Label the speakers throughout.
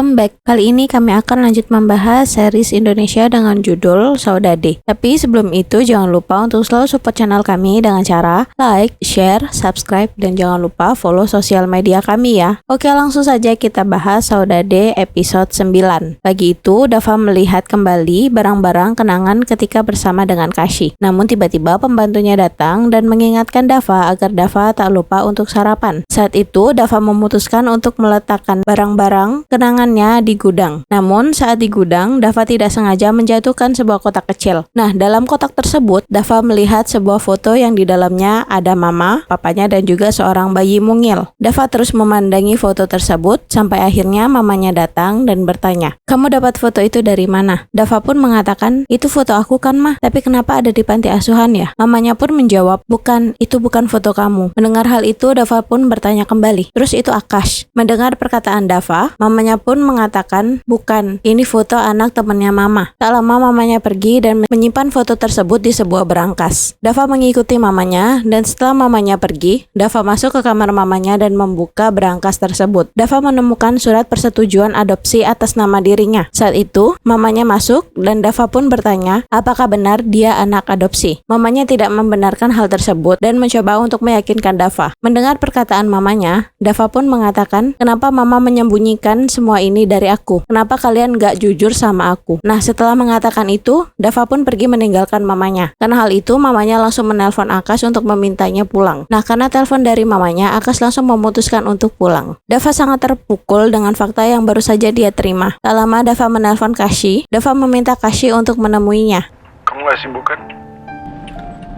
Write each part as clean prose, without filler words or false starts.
Speaker 1: welcome back. Kali ini kami akan lanjut membahas series Indonesia dengan judul Saudade. Tapi sebelum itu jangan lupa untuk selalu support channel kami dengan cara like, share, subscribe, dan jangan lupa follow sosial media kami ya. Oke, langsung saja kita bahas Saudade episode 9. Pagi itu Dava melihat kembali barang-barang kenangan ketika bersama dengan Kashi. Namun tiba-tiba pembantunya datang dan mengingatkan Dava agar Dava tak lupa untuk sarapan. Saat itu Dava memutuskan untuk meletakkan barang-barang kenangannya di gudang. Namun saat di gudang, Dava tidak sengaja menjatuhkan sebuah kotak kecil. Nah, dalam kotak tersebut, Dava melihat sebuah foto yang di dalamnya ada mama, papanya, dan juga seorang bayi mungil. Dava terus memandangi foto tersebut sampai akhirnya mamanya datang dan bertanya, "Kamu dapat foto itu dari mana?" Dava pun mengatakan, "Itu foto aku kan, Mah. Tapi kenapa ada di panti asuhan ya?" Mamanya pun menjawab, "Bukan, itu bukan foto kamu." Mendengar hal itu, Dava pun bertanya kembali, "Terus itu Akash?" Mendengar perkataan Dava, mamanya pun mengatakan, "Bukan, ini foto anak temannya mama." Tak lama mamanya pergi dan menyimpan foto tersebut di sebuah berangkas. Dava mengikuti mamanya dan setelah mamanya pergi, Dava masuk ke kamar mamanya dan membuka berangkas tersebut. Dava menemukan surat persetujuan adopsi atas nama dirinya. Saat itu, mamanya masuk dan Dava pun bertanya, apakah benar dia anak adopsi. Mamanya tidak membenarkan hal tersebut dan mencoba untuk meyakinkan Dava. Mendengar perkataan mamanya, Dava pun mengatakan, "Kenapa mama menyembunyikan semua ini dari aku? Kenapa kalian gak jujur sama aku?" Nah, setelah mengatakan itu, Dava pun pergi meninggalkan mamanya. Karena hal itu, mamanya langsung menelpon Akash untuk memintanya pulang. Nah, karena telepon dari mamanya, Akash langsung memutuskan untuk pulang. Dava sangat terpukul dengan fakta yang baru saja dia terima. Tak lama Dava menelpon Kashi. Dava meminta Kashi untuk menemuinya.
Speaker 2: "Kamu gak sibuk kan?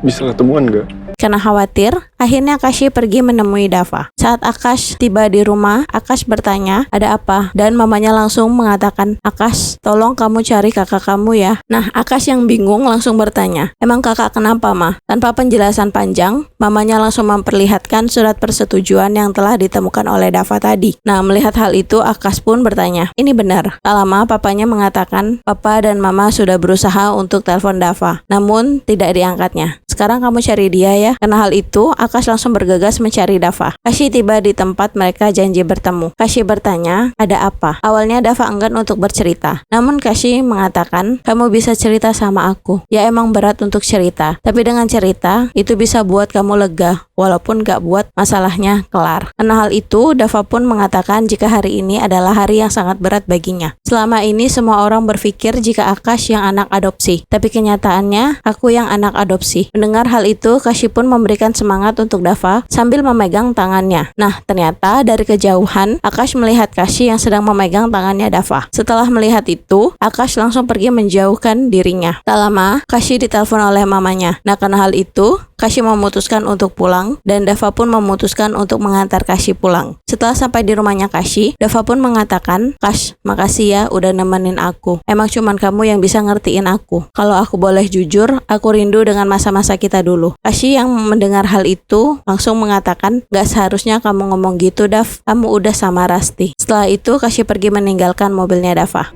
Speaker 2: Bisa ketemuan gak?"
Speaker 1: Karena khawatir, akhirnya Kashi pergi menemui Dava. Saat Akash tiba di rumah, Akash bertanya, "Ada apa?" Dan mamanya langsung mengatakan, "Akash, tolong kamu cari kakak kamu ya." Nah, Akash yang bingung langsung bertanya, "Emang kakak kenapa, Mah?" Tanpa penjelasan panjang, mamanya langsung memperlihatkan surat persetujuan yang telah ditemukan oleh Dava tadi. Nah, melihat hal itu, Akash pun bertanya, "Ini benar?" Tak lama, papanya mengatakan, "Papa dan mama sudah berusaha untuk telepon Dava, namun tidak diangkatnya. Sekarang kamu cari dia ya." Karena hal itu, Akash langsung bergegas mencari Dava. Kashi tiba di tempat mereka janji bertemu. Kashi bertanya, "Ada apa?" Awalnya Dava enggan untuk bercerita. Namun Kashi mengatakan, "Kamu bisa cerita sama aku. Ya emang berat untuk cerita. Tapi dengan cerita, itu bisa buat kamu lega. Walaupun gak buat masalahnya kelar." Karena hal itu, Dava pun mengatakan jika hari ini adalah hari yang sangat berat baginya. Selama ini semua orang berpikir jika Akash yang anak adopsi. Tapi kenyataannya, aku yang anak adopsi. Mendengar hal itu, Kashi pun memberikan semangat untuk Dava sambil memegang tangannya. Nah, ternyata dari kejauhan, Akash melihat Kashi yang sedang memegang tangannya Dava. Setelah melihat itu, Akash langsung pergi menjauhkan dirinya. Tak lama, Kashi ditelepon oleh mamanya. Nah, karena hal itu, Kashi memutuskan untuk pulang dan Dava pun memutuskan untuk mengantar Kashi pulang. Setelah sampai di rumahnya Kashi, Dava pun mengatakan, "Kash, makasih ya udah nemenin aku. Emang cuman kamu yang bisa ngertiin aku. Kalau aku boleh jujur, aku rindu dengan masa-masa kita dulu." Kashi yang mendengar hal itu langsung mengatakan, "Gak seharusnya kamu ngomong gitu, Dav. Kamu udah sama Rasti." Setelah itu, Kashi pergi meninggalkan mobilnya Dava.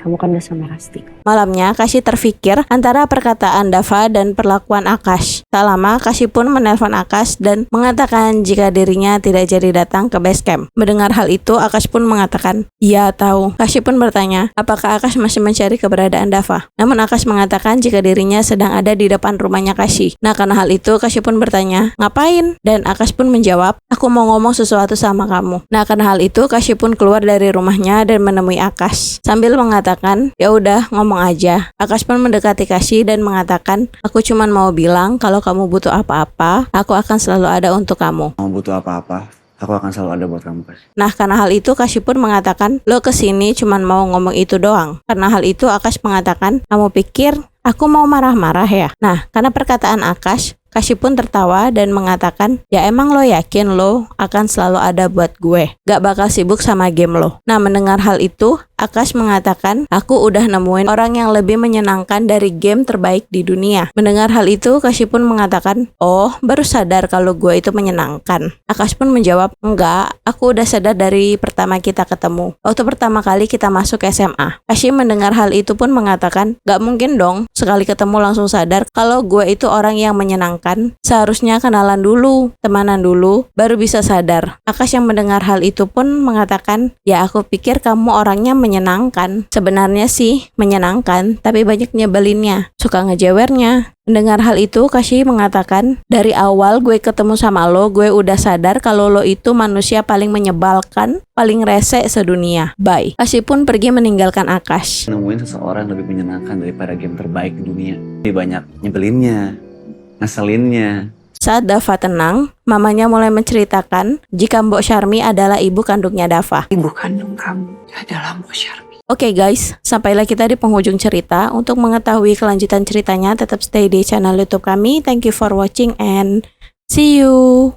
Speaker 3: "Kamu kan udah sama Rasti."
Speaker 1: Malamnya, Kashi terfikir antara perkataan Dava dan perlakuan Akash. Tak lama, Kashi pun menelpon Akash dan mengatakan jika dirinya tidak jadi datang ke base camp. Mendengar hal itu, Akash pun mengatakan, "Iya, tahu." Kashi pun bertanya, apakah Akash masih mencari keberadaan Dava. Namun Akash mengatakan jika dirinya sedang ada di depan rumahnya Kashi. Nah, karena hal itu, Kashi pun bertanya, "Ngapain?" Dan Akash pun menjawab, "Aku mau ngomong sesuatu sama kamu." Nah, karena hal itu, Kashi pun keluar dari rumahnya dan menemui Akash. Sambil mengatakan, "Ya udah, ngomong aja." Akash pun mendekati Kashi dan mengatakan, "Aku cuman mau bilang kalau kamu butuh apa-apa, aku akan selalu ada untuk kamu."
Speaker 4: "Kamu butuh apa-apa, aku akan selalu ada buat kamu, Kash."
Speaker 1: Nah, karena hal itu Kashi pun mengatakan, "Lo kesini cuman mau ngomong itu doang." Karena hal itu Akash mengatakan, "Kamu pikir aku mau marah-marah ya?" Nah, karena perkataan Akash, Kashi pun tertawa dan mengatakan, "Ya emang lo yakin lo akan selalu ada buat gue? Gak bakal sibuk sama game lo?" Nah, mendengar hal itu, Akash mengatakan, aku udah nemuin orang yang lebih menyenangkan dari game terbaik di dunia. Mendengar hal itu, Kashi pun mengatakan, oh baru sadar kalau gue itu menyenangkan. Akash pun menjawab, enggak, aku udah sadar dari pertama kita ketemu. Waktu pertama kali kita masuk SMA. Kashi mendengar hal itu pun mengatakan, gak mungkin dong, sekali ketemu langsung sadar kalau gue itu orang yang menyenangkan. Seharusnya kenalan dulu, temanan dulu, baru bisa sadar. Akash yang mendengar hal itu pun mengatakan, ya aku pikir kamu orangnya menyenangkan. Sebenarnya sih menyenangkan, tapi banyak nyebelinnya, suka ngejewernya. Mendengar hal itu, Kashi mengatakan, dari awal gue ketemu sama lo, gue udah sadar kalau lo itu manusia paling menyebalkan, paling rese sedunia. Bye. Kashi pun pergi meninggalkan Akash.
Speaker 4: Nemuin seseorang lebih menyenangkan daripada game terbaik di dunia. Lebih banyak nyebelinnya, ngeselinnya.
Speaker 1: Saat Dava tenang, mamanya mulai menceritakan jika Mbok Syarmi adalah ibu kandungnya Dava.
Speaker 3: Ibu kandung kamu adalah Mbok Syarmi.
Speaker 1: Oke guys, sampailah kita di penghujung cerita. Untuk mengetahui kelanjutan ceritanya, tetap stay di channel YouTube kami. Thank you for watching and see you.